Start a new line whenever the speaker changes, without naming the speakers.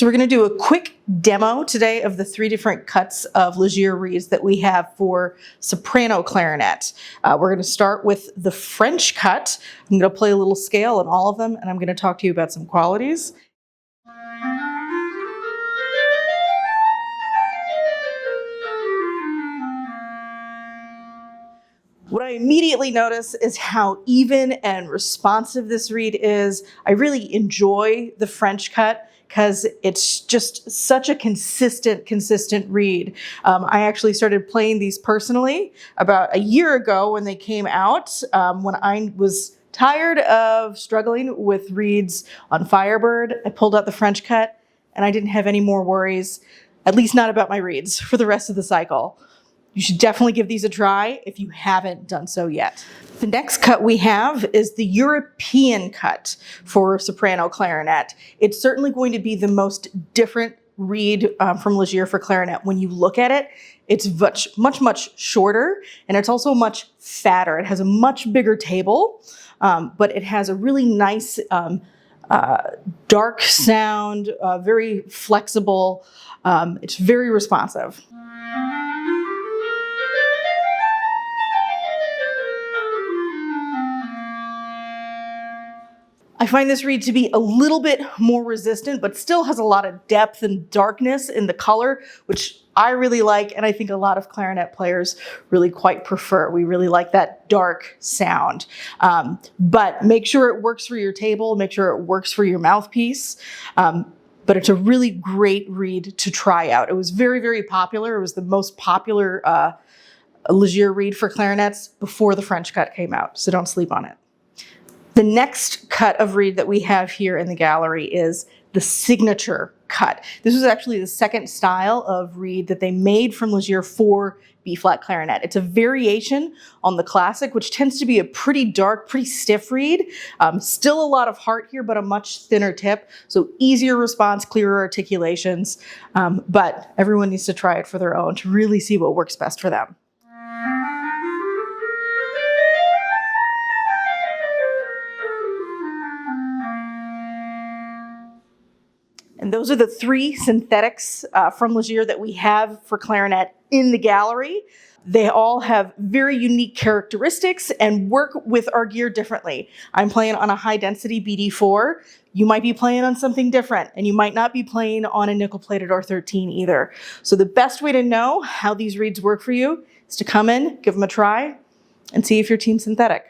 So we're going to do a quick demo today of the 3 different cuts of Légère reeds that we have for soprano clarinet. We're going to start with the French cut. I'm going to play a little scale on all of them, and I'm going to talk to you about some qualities. What I immediately notice is how even and responsive this reed is. I really enjoy the French cut because it's just such a consistent reed. I actually started playing these personally about a year ago when they came out, when I was tired of struggling with reeds on Firebird. I pulled out the French cut and I didn't have any more worries, at least not about my reeds, for the rest of the cycle. You should definitely give these a try if you haven't done so yet. The next cut we have is the European cut for soprano clarinet. It's certainly going to be the most different reed from Légère for clarinet. When you look at it, it's much shorter, and it's also much fatter. It has a much bigger table, but it has a really nice dark sound, very flexible. It's very responsive. I find this reed to be a little bit more resistant, but still has a lot of depth and darkness in the color, which I really like, and I think a lot of clarinet players really quite prefer. We really like that dark sound. But make sure it works for your table, make sure it works for your mouthpiece. But it's a really great reed to try out. It was very popular. It was the most popular Légère reed for clarinets before the French cut came out, so don't sleep on it. The next cut of reed that we have here in the gallery is the signature cut. This was actually the second style of reed that they made from Légère for B-flat clarinet. It's a variation on the classic, which tends to be a pretty dark, pretty stiff reed. Still a lot of heart here, but a much thinner tip, so easier response, clearer articulations. But everyone needs to try it for their own to really see what works best for them. And those are the 3 synthetics from Légère that we have for clarinet in the gallery. They all have very unique characteristics and work with our gear differently. I'm playing on a high density BD4. You might be playing on something different, and you might not be playing on a nickel plated R13 either. So the best way to know how these reeds work for you is to come in, give them a try, and see if your team's synthetic.